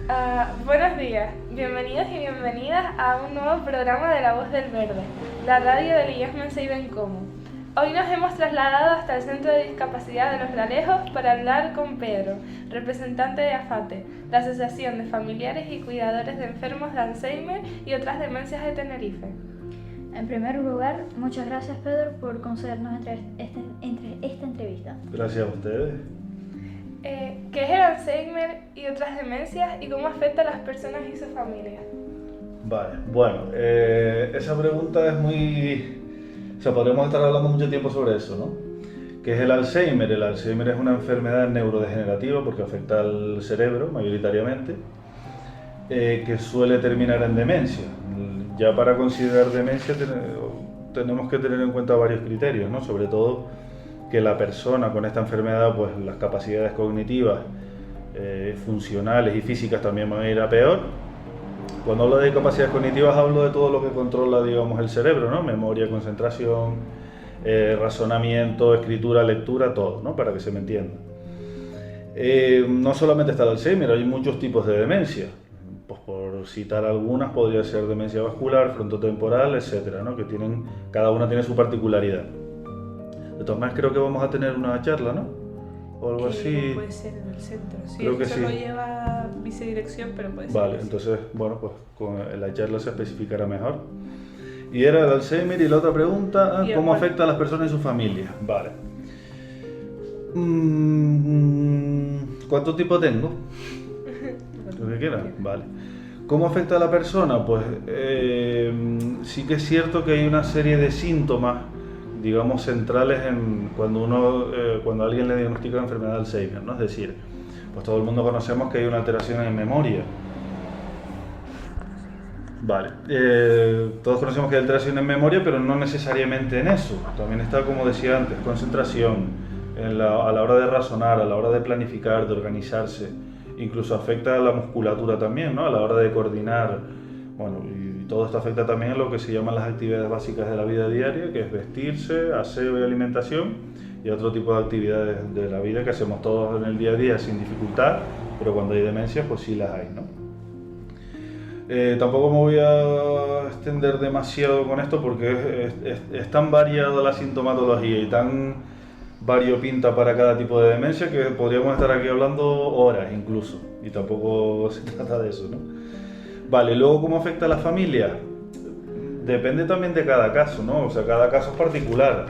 Buenos días, bienvenidos y bienvenidas a un nuevo programa de La Voz del Verde, la radio del IES Mensei Bencomo. Hoy nos hemos trasladado hasta el Centro de Discapacidad de Los Realejos para hablar con Pedro, representante de AFATE, la Asociación de Familiares y Cuidadores de Enfermos de Alzheimer y otras demencias de Tenerife. En primer lugar, muchas gracias Pedro por concedernos esta entrevista. Gracias a ustedes. ¿Qué es el Alzheimer y otras demencias y cómo afecta a las personas y sus familias? Vale, bueno, esa pregunta es muy... O sea, podríamos estar hablando mucho tiempo sobre eso, ¿no? ¿Qué es el Alzheimer? El Alzheimer es una enfermedad neurodegenerativa porque afecta al cerebro mayoritariamente, que suele terminar en demencia. Ya para considerar demencia tenemos que tener en cuenta varios criterios, ¿no? Sobre todo que la persona con esta enfermedad, pues las capacidades cognitivas, funcionales y físicas también van a ir a peor. Cuando hablo de capacidades cognitivas hablo de todo lo que controla, digamos, el cerebro, ¿no? Memoria, concentración, razonamiento, escritura, lectura, todo, ¿no? Para que se me entienda. No solamente está el Alzheimer, hay muchos tipos de demencia. Pues por citar algunas, podría ser demencia vascular, frontotemporal, etcétera, ¿no? Que cada una tiene su particularidad. De todas maneras, creo que vamos a tener una charla, ¿no? O algo así. Puede ser en el centro, sí. Creo que eso sí. lo lleva vicedirección, pero puede ser. Vale, entonces, bueno, pues con la charla se especificará mejor. Y era el Alzheimer y la otra pregunta, ¿cómo afecta a las personas y sus familias? Vale. ¿Cuánto tiempo tengo? Lo que quieras, vale. ¿Cómo afecta a la persona? Pues sí que es cierto que hay una serie de síntomas, digamos, centrales cuando a alguien le diagnostica la enfermedad de Alzheimer, ¿no? Es decir, pues todo el mundo conocemos que hay una alteración en memoria. Vale, todos conocemos que hay alteración en memoria, pero no necesariamente en eso. También está, como decía antes, concentración, a la hora de razonar, a la hora de planificar, de organizarse. Incluso afecta a la musculatura también, ¿no? A la hora de coordinar. Bueno, y todo esto afecta también a lo que se llaman las actividades básicas de la vida diaria, que es vestirse, aseo y alimentación, y otro tipo de actividades de la vida que hacemos todos en el día a día sin dificultad, pero cuando hay demencia, pues sí las hay, ¿no? Tampoco me voy a extender demasiado con esto porque es tan variada la sintomatología y tan variopinta para cada tipo de demencia que podríamos estar aquí hablando horas incluso, y tampoco se trata de eso, ¿no? Vale, luego, ¿cómo afecta a la familia? Depende también de cada caso, ¿no? O sea, cada caso es particular.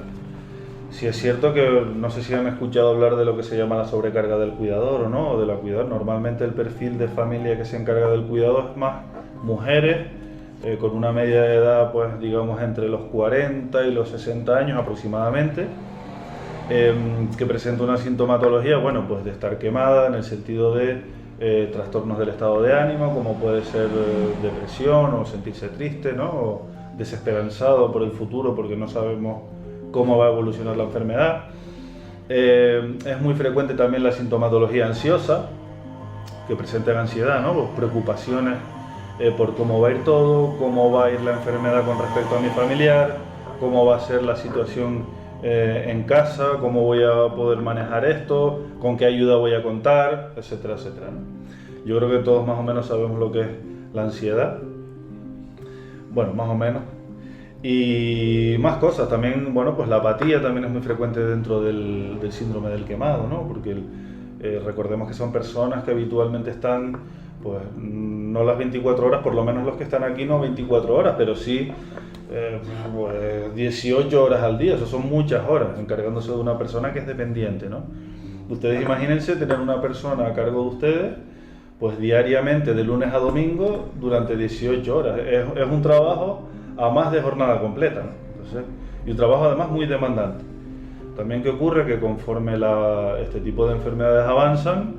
Si es cierto que, no sé si han escuchado hablar de lo que se llama la sobrecarga del cuidador o no, o de la cuidadora. Normalmente el perfil de familia que se encarga del cuidado es más mujeres, con una media de edad, pues digamos, entre los 40 y los 60 años aproximadamente, que presenta una sintomatología, bueno, pues de estar quemada en el sentido de trastornos del estado de ánimo, como puede ser depresión o sentirse triste, ¿no? O desesperanzado por el futuro porque no sabemos cómo va a evolucionar la enfermedad. Es muy frecuente también la sintomatología ansiosa, que presenta ansiedad, ¿no? Pues preocupaciones por cómo va a ir todo, cómo va a ir la enfermedad con respecto a mi familiar, cómo va a ser la situación en casa, cómo voy a poder manejar esto, con qué ayuda voy a contar, etcétera, etcétera, ¿no? Yo creo que todos más o menos sabemos lo que es la ansiedad. Bueno, más o menos. Y más cosas también, bueno, pues la apatía también es muy frecuente dentro del síndrome del quemado, ¿no? Porque recordemos que son personas que habitualmente están, pues no las 24 horas, por lo menos los que están aquí no 24 horas, pero sí pues 18 horas al día. Eso son muchas horas encargándose de una persona que es dependiente, ¿no? Ustedes imagínense tener una persona a cargo de ustedes, pues diariamente de lunes a domingo durante 18 horas. Es un trabajo a más de jornada completa, ¿no? Entonces, y un trabajo además muy demandante. También que ocurre que conforme este tipo de enfermedades avanzan,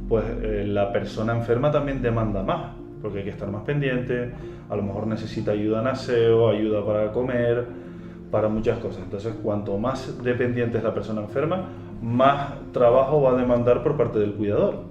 pues la persona enferma también demanda más, porque hay que estar más pendiente, a lo mejor necesita ayuda en aseo, ayuda para comer, para muchas cosas. Entonces, cuanto más dependiente es la persona enferma, más trabajo va a demandar por parte del cuidador.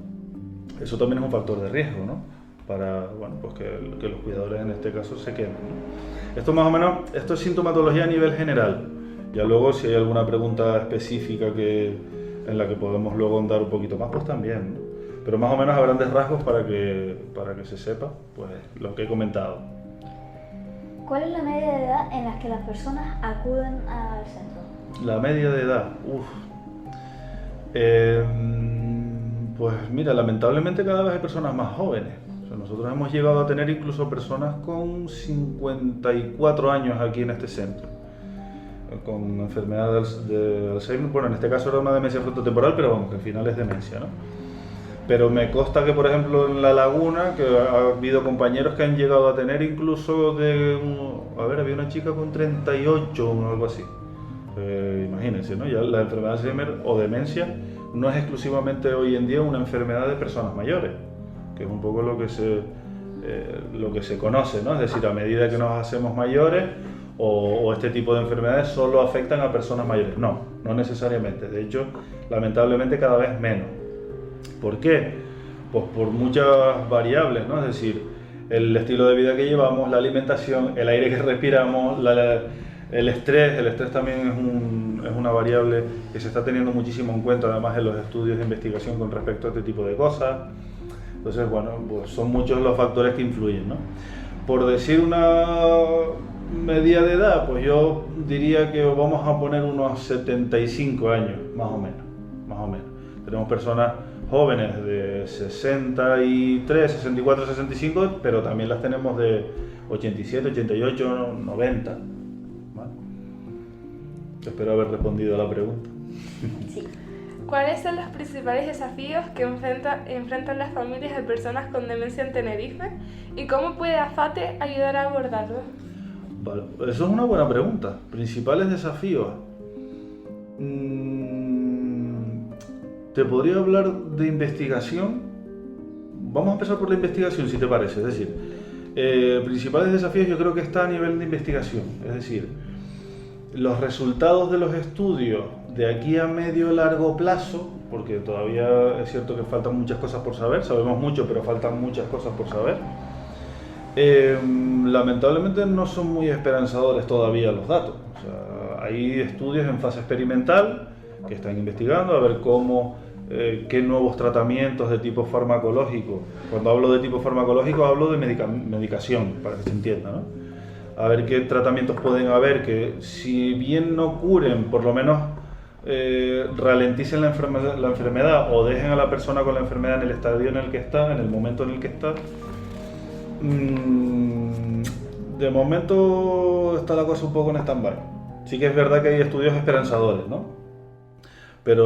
Eso también es un factor de riesgo, ¿no? Para, bueno, pues que los cuidadores en este caso se quemen, ¿no? Esto más o menos, esto es sintomatología a nivel general. Ya luego, si hay alguna pregunta específica en la que podemos luego ahondar un poquito más, pues también, ¿no? pero más o menos a grandes rasgos para que se sepa pues lo que he comentado. ¿Cuál es la media de edad en la que las personas acuden al centro? La media de edad, pues mira, lamentablemente cada vez hay personas más jóvenes. O sea, nosotros hemos llegado a tener incluso personas con 54 años aquí en este centro, con enfermedad de Alzheimer. Bueno, en este caso era una demencia frontotemporal, pero vamos, que al final es demencia, ¿no? Pero me consta que, por ejemplo, en La Laguna, que ha habido compañeros que han llegado a tener incluso había una chica con 38 o algo así. Imagínense, ¿no? Ya la enfermedad de Alzheimer o demencia no es exclusivamente hoy en día una enfermedad de personas mayores, que es un poco lo que se conoce, ¿no? Es decir, a medida que nos hacemos mayores o este tipo de enfermedades solo afectan a personas mayores. No necesariamente. De hecho, lamentablemente cada vez menos. ¿Por qué? Pues por muchas variables, ¿no? Es decir, el estilo de vida que llevamos, la alimentación, el aire que respiramos, el estrés también es una variable que se está teniendo muchísimo en cuenta, además en los estudios de investigación con respecto a este tipo de cosas. Entonces, bueno, pues son muchos los factores que influyen, ¿no? Por decir una media de edad, pues yo diría que vamos a poner unos 75 años, más o menos. Tenemos personas jóvenes de 63, 64, 65, pero también las tenemos de 87, 88, 90. ¿Vale? Espero haber respondido a la pregunta. Sí. ¿Cuáles son los principales desafíos que enfrentan las familias de personas con demencia en Tenerife y cómo puede AFATE ayudar a abordarlos? Vale, eso es una buena pregunta. ¿Principales desafíos? Te podría hablar de investigación. Vamos a empezar por la investigación, si te parece. Es decir, principales desafíos yo creo que está a nivel de investigación. Es decir, los resultados de los estudios de aquí a medio y largo plazo, porque todavía es cierto que faltan muchas cosas por saber, sabemos mucho, pero faltan muchas cosas por saber. Lamentablemente no son muy esperanzadores todavía los datos. O sea, hay estudios en fase experimental que están investigando a ver qué nuevos tratamientos de tipo farmacológico. Cuando hablo de tipo farmacológico hablo de medicación, para que se entienda, ¿no? A ver qué tratamientos pueden haber que, si bien no curen, por lo menos ralenticen la enfermedad o dejen a la persona con la enfermedad en el estadio en el que está, en el momento en el que está. De momento está la cosa un poco en stand-by. Sí que es verdad que hay estudios esperanzadores, ¿no? Pero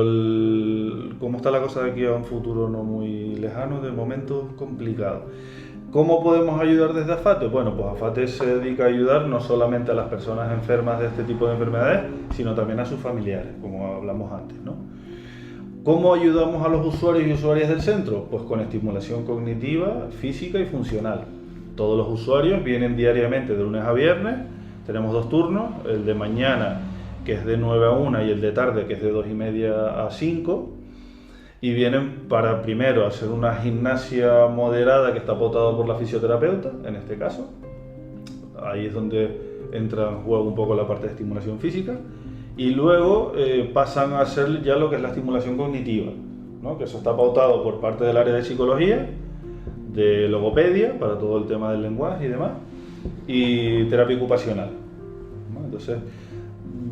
cómo está la cosa de aquí a un futuro no muy lejano, de momento complicado. ¿Cómo podemos ayudar desde AFATE? Bueno, pues AFATE se dedica a ayudar no solamente a las personas enfermas de este tipo de enfermedades, sino también a sus familiares, como hablamos antes, ¿no? ¿Cómo ayudamos a los usuarios y usuarias del centro? Pues con estimulación cognitiva, física y funcional. Todos los usuarios vienen diariamente de lunes a viernes, tenemos 2 turnos, el de mañana que es de 9 a 1 y el de tarde que es de 2 y media a 5, y vienen para primero hacer una gimnasia moderada que está pautada por la fisioterapeuta, en este caso. Ahí es donde entra en juego un poco la parte de estimulación física, y luego pasan a hacer ya lo que es la estimulación cognitiva, ¿no? Que eso está pautado por parte del área de psicología, de logopedia, para todo el tema del lenguaje y demás, y terapia ocupacional, ¿no? Entonces,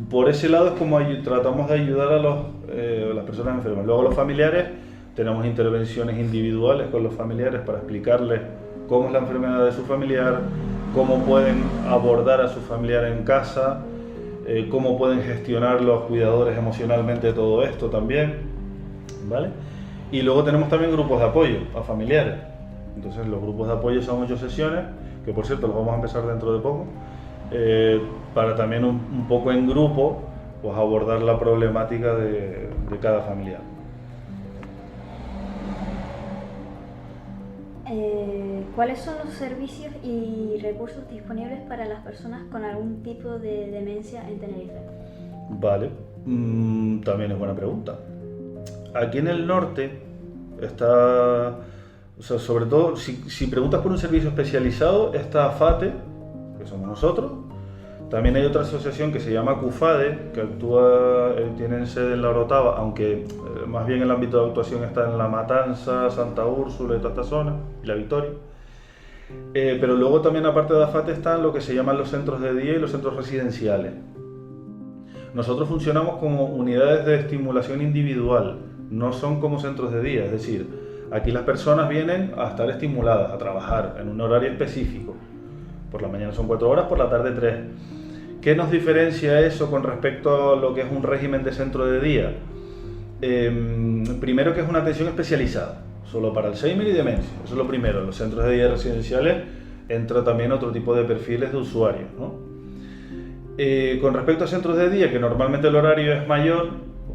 por ese lado es como tratamos de ayudar a las personas enfermas. Luego los familiares, tenemos intervenciones individuales con los familiares para explicarles cómo es la enfermedad de su familiar, cómo pueden abordar a su familiar en casa, cómo pueden gestionar los cuidadores emocionalmente todo esto también, ¿vale? Y luego tenemos también grupos de apoyo a familiares. Entonces los grupos de apoyo son 8 sesiones, que por cierto los vamos a empezar dentro de poco, para también un poco en grupo pues abordar la problemática de cada familiar. ¿Cuáles son los servicios y recursos disponibles para las personas con algún tipo de demencia en Tenerife? Vale, también es buena pregunta. Aquí en el norte está, o sea, sobre todo, si preguntas por un servicio especializado, está AFATE, que somos nosotros. También hay otra asociación que se llama CUFADE, que actúa, tienen sede en La Orotava, aunque más bien el ámbito de actuación está en La Matanza, Santa Úrsula y toda esta zona, y La Victoria. Pero luego también aparte de AFAT están lo que se llaman los centros de día y los centros residenciales. Nosotros funcionamos como unidades de estimulación individual, no son como centros de día, es decir, aquí las personas vienen a estar estimuladas, a trabajar en un horario específico. Por la mañana son 4 horas, por la tarde 3. ¿Qué nos diferencia eso con respecto a lo que es un régimen de centro de día? Primero que es una atención especializada, solo para Alzheimer y demencia, eso es lo primero. En los centros de día residenciales entra también otro tipo de perfiles de usuarios, ¿no? Con respecto a centros de día, que normalmente el horario es mayor,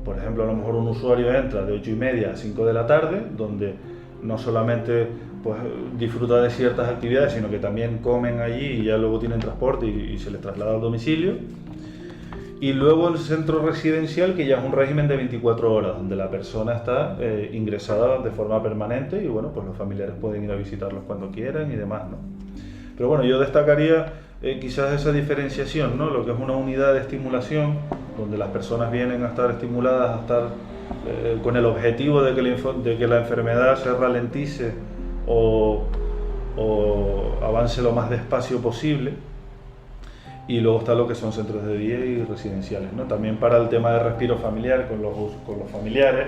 por ejemplo, a lo mejor un usuario entra de 8:30 a 5 de la tarde, donde no solamente pues, disfruta de ciertas actividades, sino que también comen allí y ya luego tienen transporte y se les traslada al domicilio. Y luego el centro residencial, que ya es un régimen de 24 horas, donde la persona está ingresada de forma permanente y bueno, pues los familiares pueden ir a visitarlos cuando quieran y demás, ¿no? Pero bueno, yo destacaría quizás esa diferenciación, ¿no? Lo que es una unidad de estimulación, donde las personas vienen a estar estimuladas, a estar con el objetivo de que la enfermedad se ralentice o avance lo más despacio posible. Y luego está lo que son centros de día y residenciales, ¿no? También para el tema de respiro familiar con los familiares,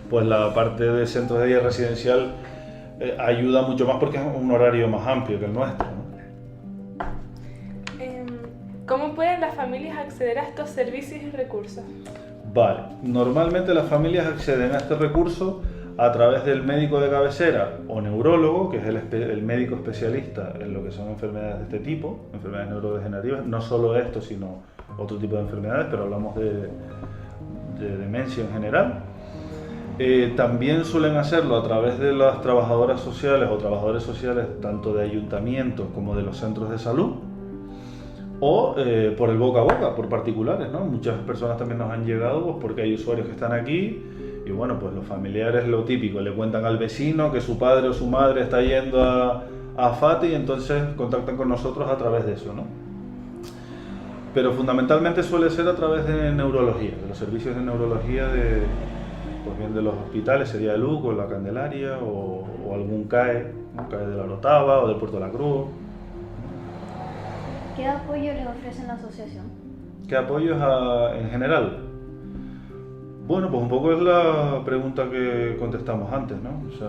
pues la parte de centros de día residencial ayuda mucho más porque es un horario más amplio que el nuestro, ¿no? ¿Cómo pueden las familias acceder a estos servicios y recursos? Vale, normalmente las familias acceden a este recurso a través del médico de cabecera o neurólogo, que es el médico especialista en lo que son enfermedades de este tipo, enfermedades neurodegenerativas, no solo esto, sino otro tipo de enfermedades, pero hablamos de demencia en general. También suelen hacerlo a través de las trabajadoras sociales o trabajadores sociales, tanto de ayuntamientos como de los centros de salud, o por el boca a boca, por particulares, ¿no? Muchas personas también nos han llegado pues, porque hay usuarios que están aquí y bueno, pues los familiares lo típico, le cuentan al vecino que su padre o su madre está yendo a FATI y entonces contactan con nosotros a través de eso, ¿no? Pero fundamentalmente suele ser a través de neurología, de los servicios de neurología pues bien de los hospitales, sería el UC o la Candelaria o algún CAE, un CAE de la Orotava o del Puerto de la Cruz. ¿Qué apoyo les ofrece la asociación? ¿Qué apoyos en general? Bueno, pues un poco es la pregunta que contestamos antes, ¿no? O sea,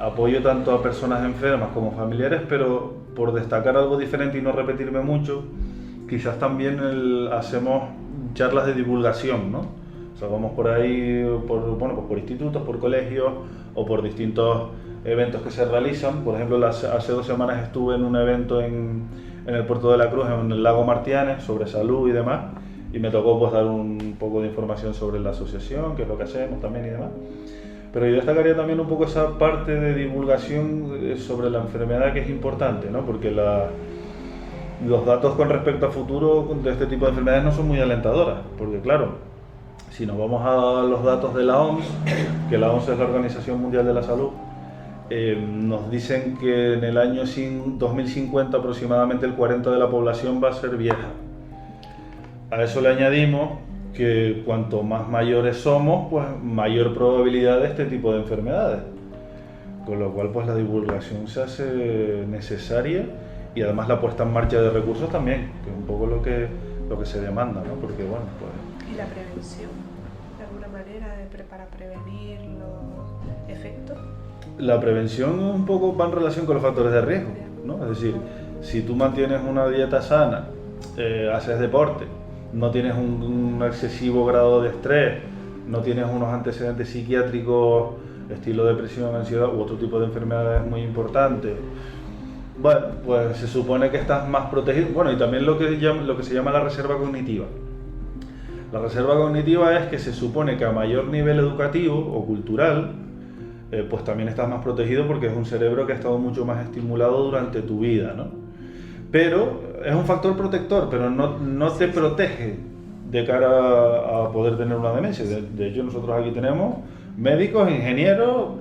apoyo tanto a personas enfermas como familiares, pero por destacar algo diferente y no repetirme mucho, quizás también hacemos charlas de divulgación, ¿no? O sea, vamos por ahí, pues por institutos, por colegios o por distintos eventos que se realizan. Por ejemplo, hace 2 semanas estuve en un evento en el Puerto de la Cruz, en el lago Martianes, sobre salud y demás, y me tocó pues dar un poco de información sobre la asociación, qué es lo que hacemos también y demás. Pero yo destacaría también un poco esa parte de divulgación sobre la enfermedad que es importante, ¿no? Porque los datos con respecto a futuro de este tipo de enfermedades no son muy alentadoras, porque claro, si nos vamos a los datos de la OMS, que la OMS es la Organización Mundial de la Salud, nos dicen que en el año 2050 aproximadamente el 40% de la población va a ser vieja. A eso le añadimos que cuanto más mayores somos, pues mayor probabilidad de este tipo de enfermedades. Con lo cual pues la divulgación se hace necesaria y además la puesta en marcha de recursos también, que es un poco lo que se demanda, ¿no? Porque bueno, pues... ¿Y la prevención? ¿De alguna manera para prevenir los efectos? La prevención un poco va en relación con los factores de riesgo, ¿no? Es decir, si tú mantienes una dieta sana, haces deporte, no tienes un excesivo grado de estrés, no tienes unos antecedentes psiquiátricos, estilo depresión, ansiedad u otro tipo de enfermedades muy importantes, bueno, pues se supone que estás más protegido. Bueno, y también lo que se llama la reserva cognitiva. La reserva cognitiva es que se supone que a mayor nivel educativo o cultural, pues también estás más protegido porque es un cerebro que ha estado mucho más estimulado durante tu vida, ¿no? Pero es un factor protector, pero no te protege de cara a poder tener una demencia. De hecho, nosotros aquí tenemos médicos, ingenieros.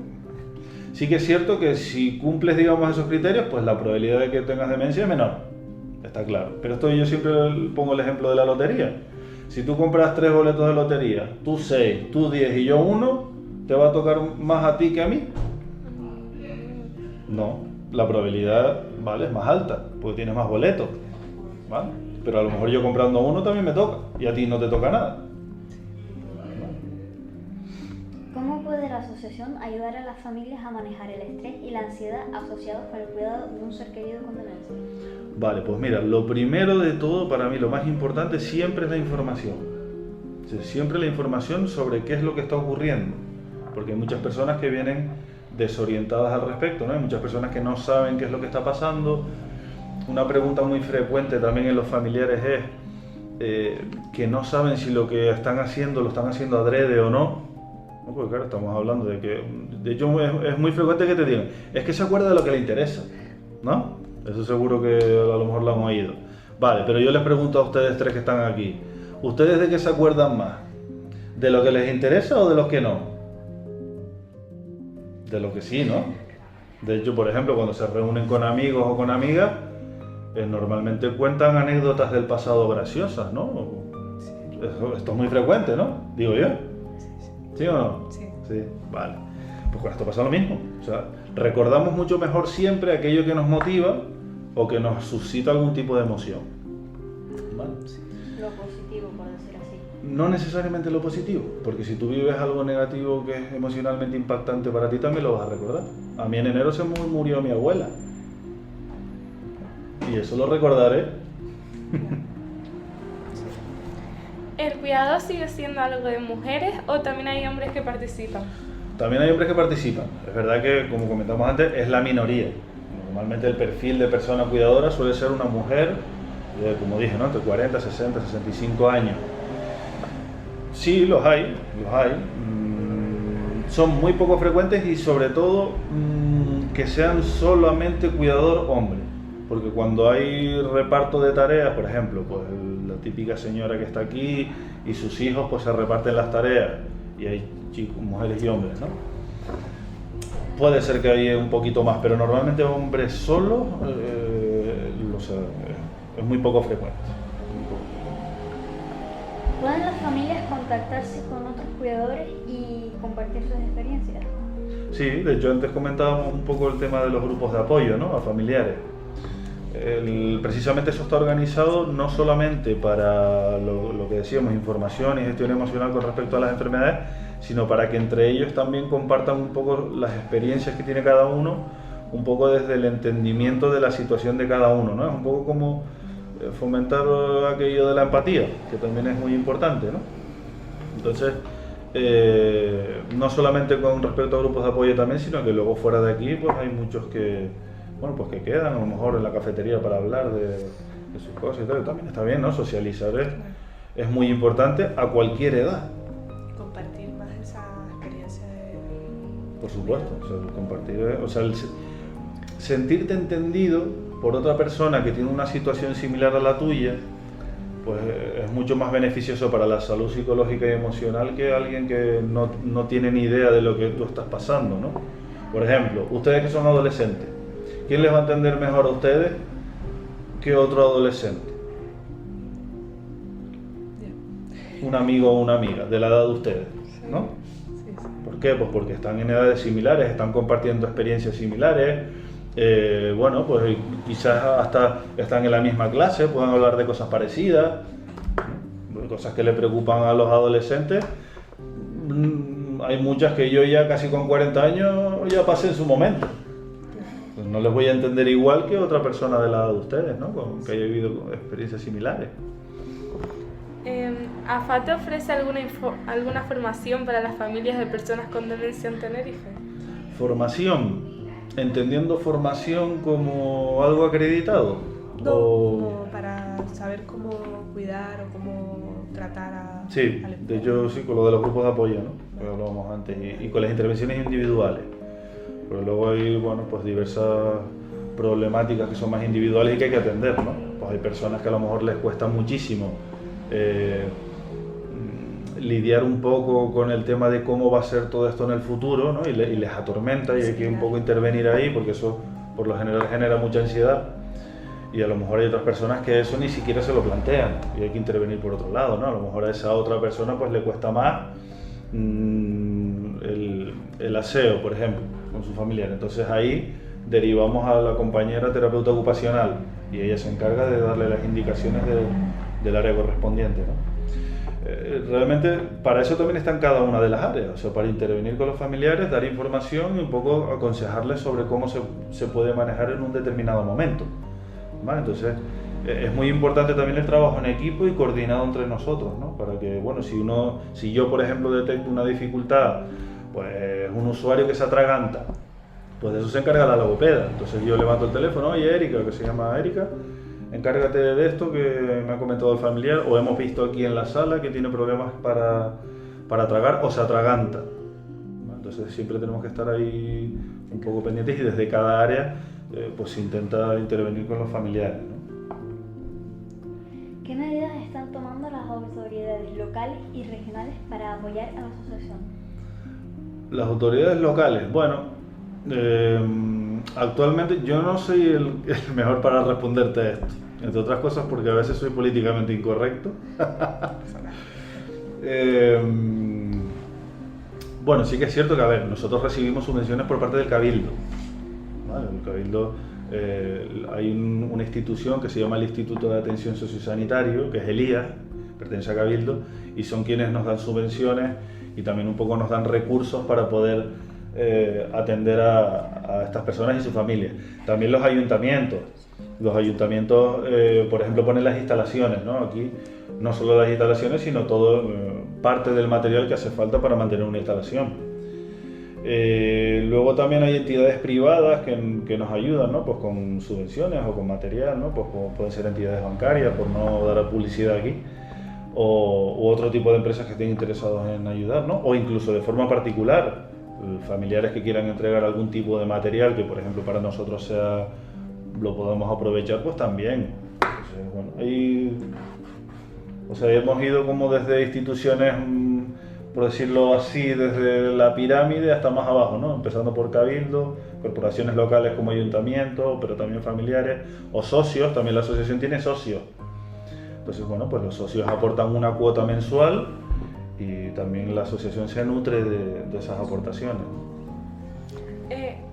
Sí que es cierto que si cumples, digamos, esos criterios, pues la probabilidad de que tengas demencia es menor. está claro. Pero esto yo siempre pongo el ejemplo de la lotería. Si tú compras 3 boletos de lotería, tú 6, tú 10 y yo 1, ¿te va a tocar más a ti que a mí? No, la probabilidad, ¿vale?, es más alta, porque tienes más boletos, ¿vale? Pero a lo mejor yo comprando 1 también me toca, y a ti no te toca nada. ¿Cómo puede la asociación ayudar a las familias a manejar el estrés y la ansiedad asociados con el cuidado de un ser querido con demencia? Vale, pues mira, lo primero de todo, para mí lo más importante siempre es la información. O sea, siempre la información sobre qué es lo que está ocurriendo, porque hay muchas personas que vienen desorientadas al respecto, ¿no? Hay muchas personas que no saben qué es lo que está pasando. Una pregunta muy frecuente también en los familiares es que no saben si lo que están haciendo lo están haciendo adrede o no. No, porque claro, estamos hablando de que, de hecho es muy frecuente que te digan, es que se acuerda de lo que le interesa, ¿no? Eso seguro que a lo mejor lo han oído. Vale, pero yo les pregunto a ustedes 3 que están aquí, ¿ustedes de qué se acuerdan más? ¿De lo que les interesa o de los que no? De lo que sí, ¿no? De hecho, por ejemplo, cuando se reúnen con amigos o con amigas, normalmente cuentan anécdotas del pasado graciosas, ¿no? Esto es muy frecuente, ¿no? Digo yo. ¿Sí o no? Sí. Sí, vale. Pues con esto pasa lo mismo. O sea, recordamos mucho mejor siempre aquello que nos motiva o que nos suscita algún tipo de emoción. ¿Vale? Lo positivo, por decir así. No necesariamente lo positivo, porque si tú vives algo negativo que es emocionalmente impactante para ti, también lo vas a recordar. A mí en enero se murió mi abuela. Y eso lo recordaré. ¿El cuidado sigue siendo algo de mujeres o también hay hombres que participan? También hay hombres que participan. Es verdad que, como comentamos antes, es la minoría. Normalmente el perfil de persona cuidadora suele ser una mujer, como dije, ¿no?, entre 40, 60, 65 años. Sí, los hay. Son muy poco frecuentes y sobre todo que sean solamente cuidador hombre. Porque cuando hay reparto de tareas, por ejemplo, pues la típica señora que está aquí y sus hijos pues se reparten las tareas y hay chicos, mujeres y hombres, ¿no? Puede ser que haya un poquito más, pero normalmente hombres solos es muy poco frecuente. ¿Pueden las familias contactarse con otros cuidadores y compartir sus experiencias? Sí, de hecho antes comentábamos un poco el tema de los grupos de apoyo, ¿no?, a familiares. Precisamente eso está organizado no solamente para lo que decíamos, información y gestión emocional con respecto a las enfermedades, sino para que entre ellos también compartan un poco las experiencias que tiene cada uno, un poco desde el entendimiento de la situación de cada uno, ¿no? Es un poco como fomentar aquello de la empatía, que también es muy importante, ¿no? Entonces, no solamente con respecto a grupos de apoyo también, sino que luego fuera de aquí pues hay muchos que, bueno, pues que quedan a lo mejor en la cafetería para hablar de sus cosas y tal. También está bien, ¿no? Socializar es muy importante a cualquier edad. Compartir más esa experiencia de... Por supuesto, o sea, compartir, o sea, sentirte entendido por otra persona que tiene una situación similar a la tuya, pues es mucho más beneficioso para la salud psicológica y emocional que alguien que no tiene ni idea de lo que tú estás pasando, ¿no? Por ejemplo, ustedes que son adolescentes, ¿quién les va a entender mejor a ustedes que otro adolescente? Un amigo o una amiga de la edad de ustedes, ¿no? Sí. ¿Por qué? Pues porque están en edades similares, están compartiendo experiencias similares, bueno, pues quizás hasta están en la misma clase, pueden hablar de cosas parecidas, cosas que le preocupan a los adolescentes. Hay muchas que yo ya casi con 40 años ya pasé en su momento. Pues no les voy a entender igual que otra persona de la edad de ustedes, ¿no?, que haya vivido experiencias similares. ¿AFATE ofrece alguna formación para las familias de personas con demencia en Tenerife? Formación, entendiendo formación como algo acreditado. Como para saber cómo cuidar o cómo tratar Sí, al enfermo. de hecho sí, con lo de los grupos de apoyo, ¿no?, que hablábamos antes, y con las intervenciones individuales. Pero luego hay, bueno, pues diversas problemáticas que son más individuales y que hay que atender, ¿no? Pues hay personas que a lo mejor les cuesta muchísimo lidiar un poco con el tema de cómo va a ser todo esto en el futuro, ¿no?, y les atormenta y hay que un poco intervenir ahí porque eso por lo general genera mucha ansiedad. Y a lo mejor hay otras personas que eso ni siquiera se lo plantean y hay que intervenir por otro lado, ¿no? A lo mejor a esa otra persona pues le cuesta más el aseo, por ejemplo, con su familiar. Entonces ahí derivamos a la compañera terapeuta ocupacional y ella se encarga de darle las indicaciones del área correspondiente, ¿no? Realmente para eso también está en cada una de las áreas, o sea, para intervenir con los familiares, dar información y un poco aconsejarles sobre cómo se puede manejar en un determinado momento, ¿vale? Entonces es muy importante también el trabajo en equipo y coordinado entre nosotros, ¿no? Para que, bueno, si yo por ejemplo detecto una dificultad, pues un usuario que se atraganta, pues de eso se encarga la logopeda. Entonces yo levanto el teléfono, oye Erika, que se llama Erika, encárgate de esto que me ha comentado el familiar, o hemos visto aquí en la sala que tiene problemas para tragar o se atraganta. Entonces siempre tenemos que estar ahí un poco pendientes y desde cada área pues se intenta intervenir con los familiares, ¿no? ¿Qué medidas están tomando las autoridades locales y regionales para apoyar a la asociación? Las autoridades locales, bueno, actualmente yo no soy el mejor para responderte esto, entre otras cosas porque a veces soy políticamente incorrecto. Bueno, sí que es cierto que, a ver, nosotros recibimos subvenciones por parte del Cabildo, ¿vale? El Cabildo, hay una institución que se llama el Instituto de Atención Sociosanitario, que es el IAS, pertenece a Cabildo, y son quienes nos dan subvenciones y también un poco nos dan recursos para poder atender a estas personas y sus familias. También los ayuntamientos, por ejemplo, ponen las instalaciones, ¿no? Aquí no solo las instalaciones, sino todo parte del material que hace falta para mantener una instalación. Luego también hay entidades privadas que nos ayudan, ¿no? Pues con subvenciones o con material, ¿no? Pues como pueden ser entidades bancarias, por no dar publicidad aquí, u otro tipo de empresas que estén interesados en ayudar, ¿no? O incluso de forma particular, familiares que quieran entregar algún tipo de material que, por ejemplo, para nosotros lo podamos aprovechar, pues también. Entonces, bueno, hemos ido como desde instituciones, por decirlo así, desde la pirámide hasta más abajo, ¿no? Empezando por Cabildo, corporaciones locales como ayuntamientos, pero también familiares, o socios, también la asociación tiene socios. Entonces, bueno, pues los socios aportan una cuota mensual y también la asociación se nutre de esas aportaciones.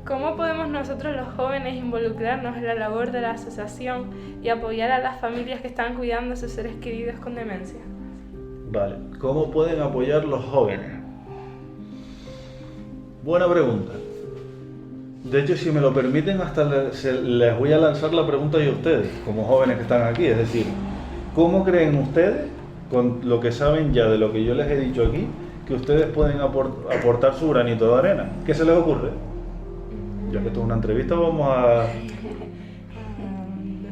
¿Cómo podemos nosotros los jóvenes involucrarnos en la labor de la asociación y apoyar a las familias que están cuidando a sus seres queridos con demencia? Vale, ¿cómo pueden apoyar los jóvenes? Buena pregunta. De hecho, si me lo permiten, hasta les voy a lanzar la pregunta yo a ustedes, como jóvenes que están aquí. Es decir, ¿cómo creen ustedes, con lo que saben ya de lo que yo les he dicho aquí, que ustedes pueden aportar su granito de arena? ¿Qué se les ocurre? Ya que esto es una entrevista, vamos a...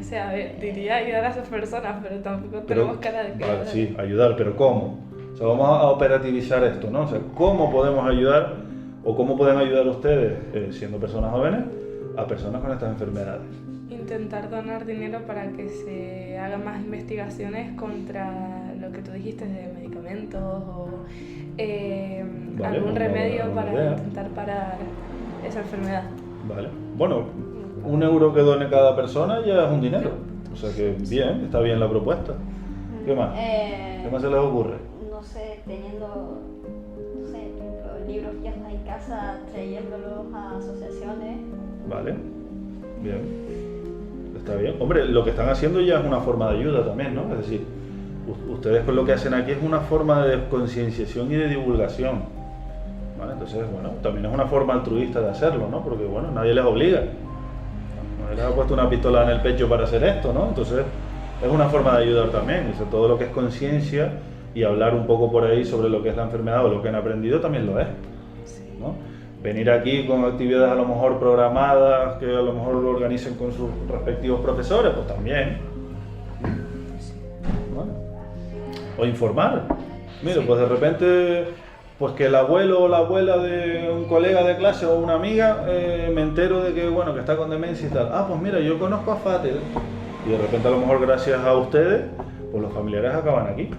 O sea, diría ayudar a esas personas, pero tampoco tenemos cara de que... Vale, sí, ayudar, pero ¿cómo? O sea, vamos a operativizar esto, ¿no? O sea, ¿cómo podemos ayudar o cómo pueden ayudar ustedes, siendo personas jóvenes, a personas con estas enfermedades? Intentar donar dinero para que se hagan más investigaciones contra lo que tú dijiste de medicamentos o Vale, algún remedio buena para idea. intentar parar esa enfermedad. Vale. Bueno, 1 euro que done cada persona ya es un dinero. O sea que bien, está bien la propuesta. ¿Qué más? ¿Qué más se les ocurre? No sé, teniendo, no sé, por ejemplo, libros viejos en casa, trayéndolos a asociaciones. Vale. Bien. Está bien. Hombre, lo que están haciendo ya es una forma de ayuda también, ¿no? Es decir, ustedes con lo que hacen aquí es una forma de concienciación y de divulgación. ¿Vale? Entonces, bueno, también es una forma altruista de hacerlo, ¿no? Porque, bueno, nadie les obliga. Nadie les ha puesto una pistola en el pecho para hacer esto, ¿no? Entonces, es una forma de ayudar también. O sea, todo lo que es conciencia y hablar un poco por ahí sobre lo que es la enfermedad o lo que han aprendido también lo es, ¿no? Venir aquí con actividades a lo mejor programadas, que a lo mejor lo organicen con sus respectivos profesores, pues también. ¿Vale? O informar. Mira, pues de repente... Pues que el abuelo o la abuela de un colega de clase o una amiga me entero de que, bueno, que está con demencia y tal. Ah, pues mira, yo conozco a Fate. Y de repente a lo mejor gracias a ustedes, pues los familiares acaban aquí.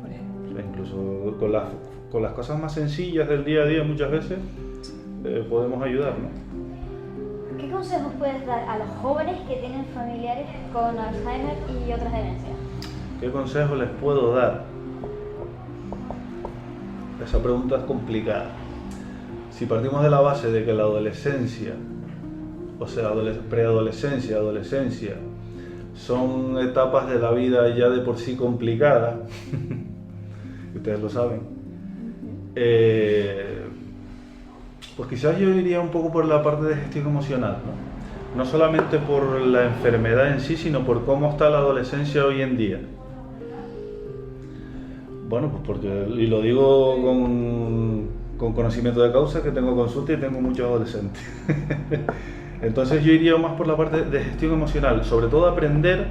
Por ejemplo. Incluso con las cosas más sencillas del día a día muchas veces podemos ayudar, ¿no? ¿qué consejos puedes dar a los jóvenes que tienen familiares con Alzheimer y otras demencias? ¿Qué consejos les puedo dar? Esa pregunta es complicada. Si partimos de la base de que la adolescencia, o sea, preadolescencia, adolescencia, son etapas de la vida ya de por sí complicadas, ustedes lo saben, pues quizás yo iría un poco por la parte de gestión emocional, ¿no? No solamente por la enfermedad en sí, sino por cómo está la adolescencia hoy en día. Bueno, pues porque, y lo digo con conocimiento de causa, que tengo consulta y tengo muchos adolescentes. Entonces yo iría más por la parte de gestión emocional, sobre todo aprender,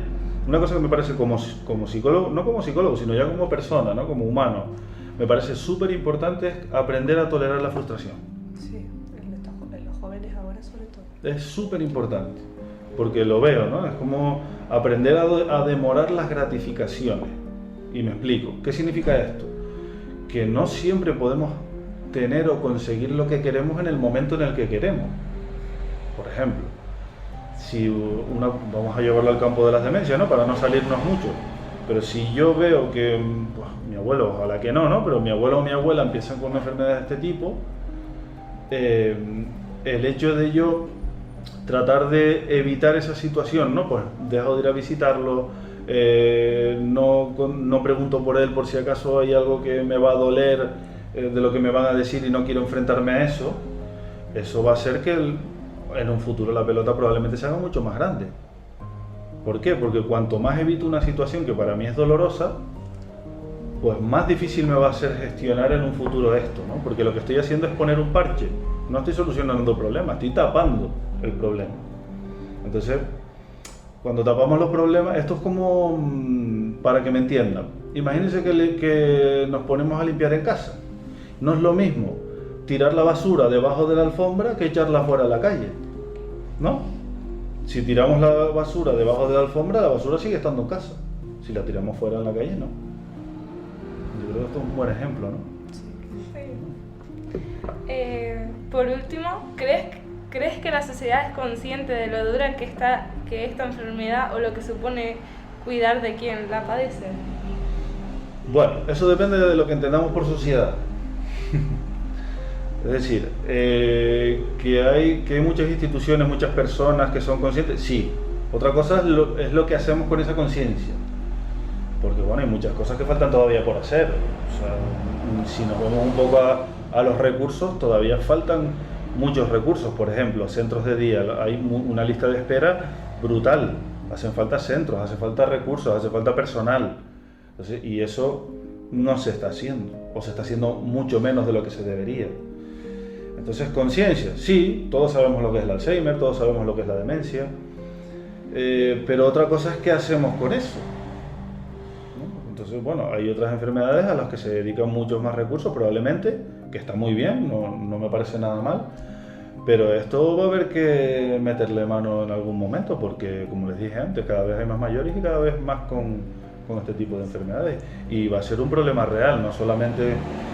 una cosa que me parece como psicólogo, no como psicólogo, sino ya como persona, ¿no? Como humano, me parece súper importante aprender a tolerar la frustración. Sí, en los jóvenes ahora sobre todo. Es súper importante, porque lo veo, ¿no? Es como aprender a demorar las gratificaciones. Y me explico, ¿qué significa esto? Que no siempre podemos tener o conseguir lo que queremos en el momento en el que queremos. Por ejemplo, si vamos a llevarlo al campo de las demencias, ¿no? Para no salirnos mucho. Pero si yo veo que pues, mi abuelo, ojalá que no, pero mi abuelo o mi abuela empiezan con una enfermedad de este tipo, el hecho de yo tratar de evitar esa situación, ¿no? Pues dejo de ir a visitarlo, no pregunto por él por si acaso hay algo que me va a doler de lo que me van a decir y no quiero enfrentarme a eso, eso va a hacer que en un futuro la pelota probablemente se haga mucho más grande. ¿Por qué? Porque cuanto más evito una situación que para mí es dolorosa, pues más difícil me va a ser gestionar en un futuro esto, ¿no? Porque lo que estoy haciendo es poner un parche, no estoy solucionando el problema, estoy tapando el problema. Entonces, cuando tapamos los problemas, esto es como, para que me entiendan, imagínense que nos ponemos a limpiar en casa. No es lo mismo tirar la basura debajo de la alfombra que echarla fuera a la calle, ¿no? Si tiramos la basura debajo de la alfombra, la basura sigue estando en casa. Si la tiramos fuera en la calle, no. Yo creo que esto es un buen ejemplo, ¿no? Sí. Por último, ¿crees que la sociedad es consciente de lo dura que esta enfermedad o lo que supone cuidar de quien la padece? Bueno, eso depende de lo que entendamos por sociedad. Es decir, que hay muchas instituciones, muchas personas que son conscientes, sí. Otra cosa es lo que hacemos con esa conciencia. Porque bueno, hay muchas cosas que faltan todavía por hacer. O sea, si nos vemos un poco a los recursos, todavía faltan muchos recursos. Por ejemplo, centros de día, hay una lista de espera brutal. Hacen falta centros, hace falta recursos, hace falta personal. Entonces, y eso no se está haciendo, o se está haciendo mucho menos de lo que se debería. Entonces, conciencia, sí, todos sabemos lo que es el Alzheimer, todos sabemos lo que es la demencia, pero otra cosa es qué hacemos con eso, ¿no? Entonces, bueno, hay otras enfermedades a las que se dedican muchos más recursos, probablemente, que está muy bien, no me parece nada mal, pero esto va a haber que meterle mano en algún momento, porque, como les dije antes, cada vez hay más mayores y cada vez más con este tipo de enfermedades, y va a ser un problema real, no solamente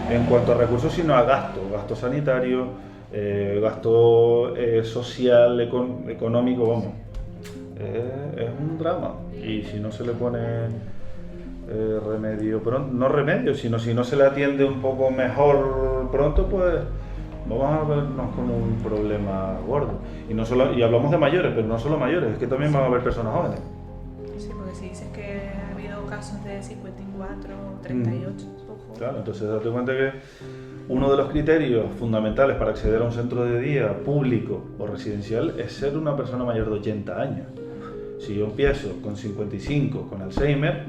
en cuanto a recursos, sino a gasto sanitario, gasto social, económico, vamos, es un drama, y si no se le pone remedio pronto, no remedio, sino si no se le atiende un poco mejor pronto, pues vamos a vernos con un problema gordo. Y hablamos de mayores, pero no solo mayores, es que también van a haber personas jóvenes. Sí, porque si dices que ha habido casos de 54, 38, ojo. Claro, entonces date cuenta que uno de los criterios fundamentales para acceder a un centro de día público o residencial es ser una persona mayor de 80 años. Si yo empiezo con 55 con Alzheimer,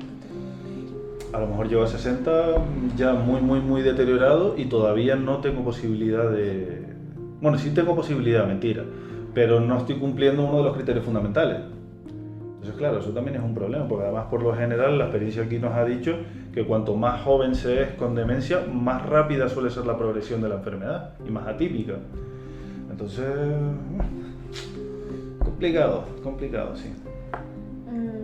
a lo mejor llego a 60 ya muy deteriorado y todavía no tengo posibilidad de... Bueno, sí tengo posibilidad, mentira, pero no estoy cumpliendo uno de los criterios fundamentales. Entonces, claro, eso también es un problema, porque además por lo general la experiencia aquí nos ha dicho que cuanto más joven se es con demencia, más rápida suele ser la progresión de la enfermedad y más atípica. Entonces, complicado, sí.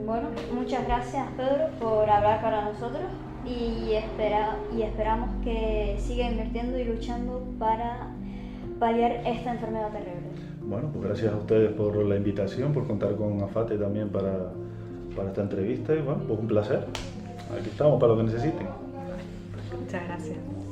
Bueno, muchas gracias Pedro por hablar para nosotros y esperamos que siga invirtiendo y luchando para paliar esta enfermedad terrible. Bueno, pues gracias a ustedes por la invitación, por contar con AFATE también para esta entrevista y bueno, pues un placer. Aquí estamos para lo que necesiten. Muchas gracias.